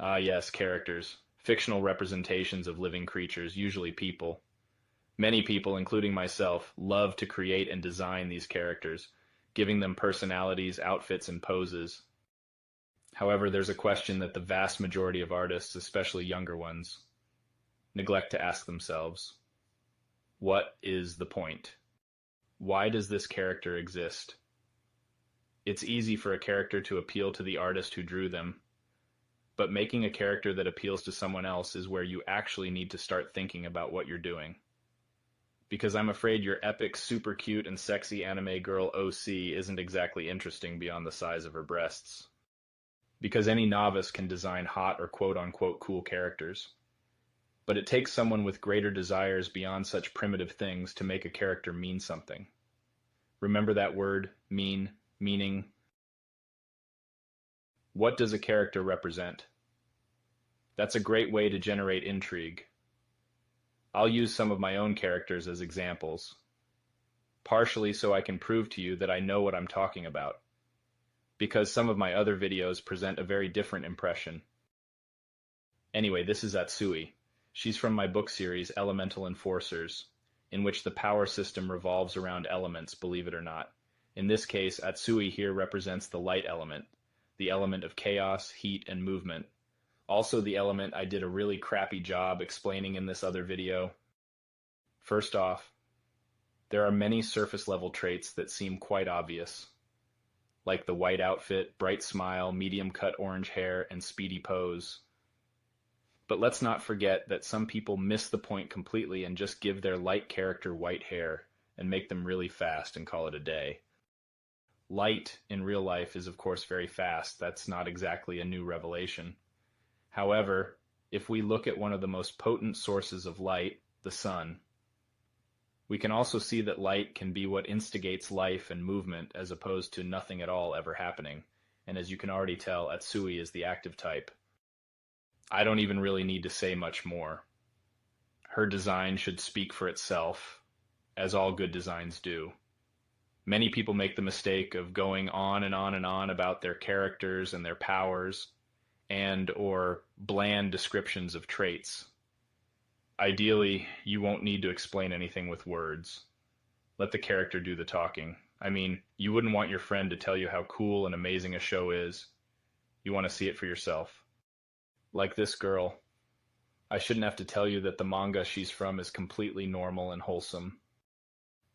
Ah, yes, characters. Fictional representations of living creatures, usually people. Many people, including myself, love to create and design these characters, giving them personalities, outfits, and poses. However, there's a question that the vast majority of artists, especially younger ones, neglect to ask themselves. What is the point? Why does this character exist? It's easy for a character to appeal to the artist who drew them, but making a character that appeals to someone else is where you actually need to start thinking about what you're doing. Because I'm afraid your epic, super cute, and sexy anime girl OC isn't exactly interesting beyond the size of her breasts. Because any novice can design hot or quote-unquote cool characters. But it takes someone with greater desires beyond such primitive things to make a character mean something. Remember that word, meaning. What does a character represent? That's a great way to generate intrigue. I'll use some of my own characters as examples, partially so I can prove to you that I know what I'm talking about, because some of my other videos present a very different impression. Anyway, this is Atsui. She's from my book series, Elemental Enforcers, in which the power system revolves around elements, believe it or not. In this case, Atsui here represents the light element, the element of chaos, heat, and movement. Also the element I did a really crappy job explaining in this other video. First off, there are many surface level traits that seem quite obvious, like the white outfit, bright smile, medium cut orange hair, and speedy pose. But let's not forget that some people miss the point completely and just give their light character white hair and make them really fast and call it a day. Light in real life is of course very fast. That's not exactly a new revelation. However, if we look at one of the most potent sources of light, the sun, we can also see that light can be what instigates life and movement as opposed to nothing at all ever happening. And as you can already tell, Atsui is the active type. I don't even really need to say much more. Her design should speak for itself, as all good designs do. Many people make the mistake of going on and on and on about their characters and their powers and or bland descriptions of traits. Ideally, you won't need to explain anything with words. Let the character do the talking. I mean, you wouldn't want your friend to tell you how cool and amazing a show is. You want to see it for yourself. Like this girl. I shouldn't have to tell you that the manga she's from is completely normal and wholesome.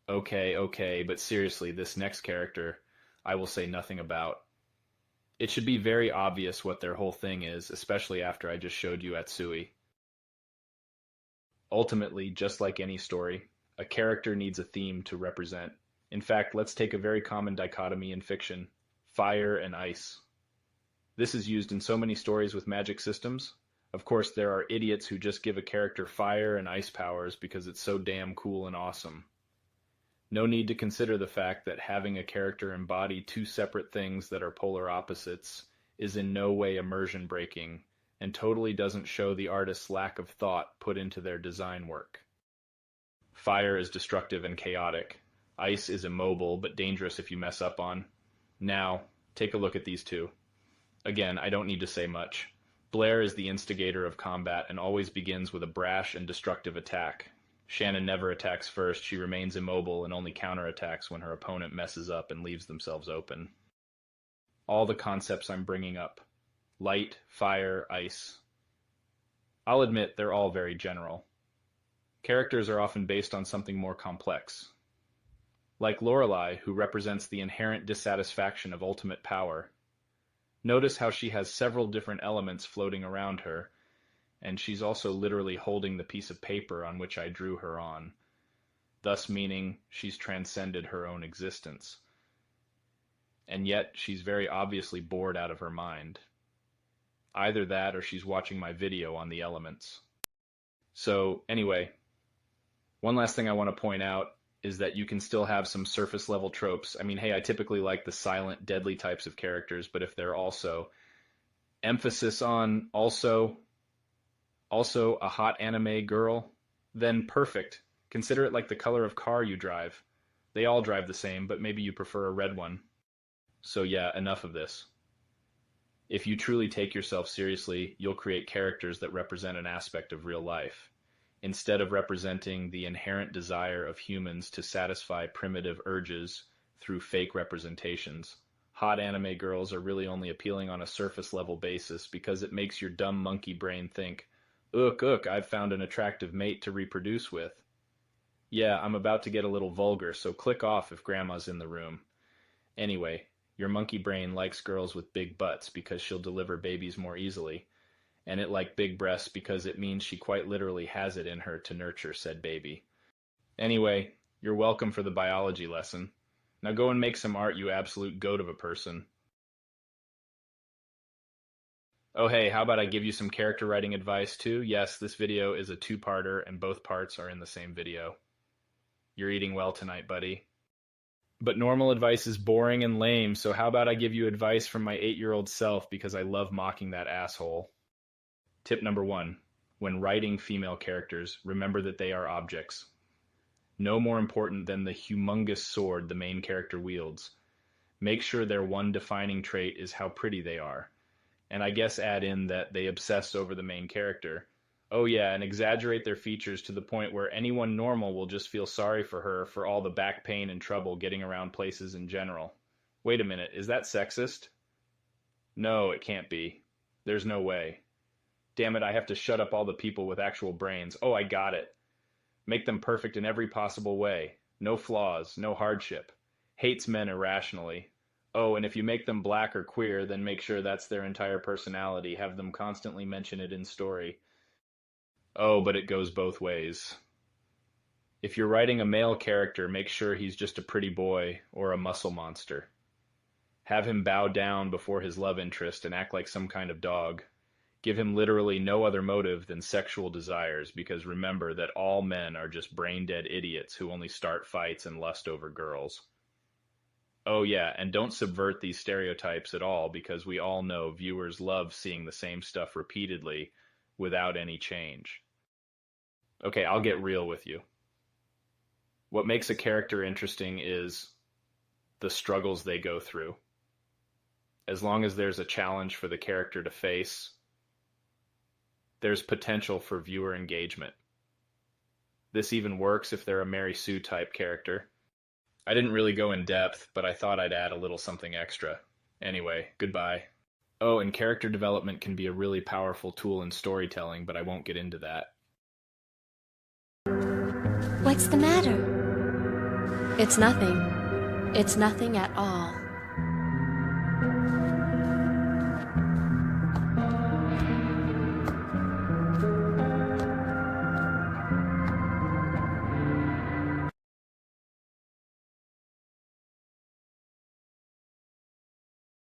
Okay, but seriously, this next character, I will say nothing about. It should be very obvious what their whole thing is, especially after I just showed you Atsui. Ultimately, just like any story, a character needs a theme to represent. In fact, let's take a very common dichotomy in fiction, fire and ice. This is used in so many stories with magic systems. Of course, there are idiots who just give a character fire and ice powers because it's so damn cool and awesome. No need to consider the fact that having a character embody two separate things that are polar opposites is in no way immersion breaking and totally doesn't show the artist's lack of thought put into their design work. Fire is destructive and chaotic. Ice is immobile but dangerous if you mess up on. Now, take a look at these two. Again, I don't need to say much. Blair is the instigator of combat and always begins with a brash and destructive attack. Shannon never attacks first, she remains immobile and only counterattacks when her opponent messes up and leaves themselves open. All the concepts I'm bringing up. Light, fire, ice. I'll admit they're all very general. Characters are often based on something more complex. Like Lorelei, who represents the inherent dissatisfaction of ultimate power. Notice how she has several different elements floating around her, and she's also literally holding the piece of paper on which I drew her on, thus meaning she's transcended her own existence. And yet she's very obviously bored out of her mind. Either that or she's watching my video on the elements. So anyway, one last thing I want to point out is that you can still have some surface level tropes. I mean, hey, I typically like the silent, deadly types of characters, but if they're also emphasis on also a hot anime girl, then perfect. Consider it like the color of car you drive. They all drive the same, but maybe you prefer a red one. So yeah, enough of this. If you truly take yourself seriously, you'll create characters that represent an aspect of real life, instead of representing the inherent desire of humans to satisfy primitive urges through fake representations. Hot anime girls are really only appealing on a surface level basis because it makes your dumb monkey brain think, Ook, I've found an attractive mate to reproduce with. Yeah, I'm about to get a little vulgar, so click off if grandma's in the room. Anyway, your monkey brain likes girls with big butts because she'll deliver babies more easily, and it likes big breasts because it means she quite literally has it in her to nurture said baby. Anyway, you're welcome for the biology lesson. Now go and make some art, you absolute goat of a person. Oh hey, how about I give you some character writing advice too? Yes, this video is a two-parter and both parts are in the same video. You're eating well tonight, buddy. But normal advice is boring and lame, so how about I give you advice from my 8-year-old self because I love mocking that asshole. Tip number 1. When writing female characters, remember that they are objects. No more important than the humongous sword the main character wields. Make sure their one defining trait is how pretty they are. And I guess add in that they obsess over the main character. Oh yeah, and exaggerate their features to the point where anyone normal will just feel sorry for her for all the back pain and trouble getting around places in general. Wait a minute, is that sexist? No, it can't be. There's no way. Damn it, I have to shut up all the people with actual brains. Oh, I got it. Make them perfect in every possible way. No flaws, no hardship. Hates men irrationally. Oh, and if you make them black or queer, then make sure that's their entire personality. Have them constantly mention it in story. Oh, but it goes both ways. If you're writing a male character, make sure he's just a pretty boy or a muscle monster. Have him bow down before his love interest and act like some kind of dog. Give him literally no other motive than sexual desires, because remember that all men are just brain-dead idiots who only start fights and lust over girls. Oh yeah, and don't subvert these stereotypes at all, because we all know viewers love seeing the same stuff repeatedly without any change. Okay, I'll get real with you. What makes a character interesting is the struggles they go through. As long as there's a challenge for the character to face, there's potential for viewer engagement. This even works if they're a Mary Sue type character. I didn't really go in depth, but I thought I'd add a little something extra. Anyway, goodbye. Oh, and character development can be a really powerful tool in storytelling, but I won't get into that. What's the matter? It's nothing. It's nothing at all.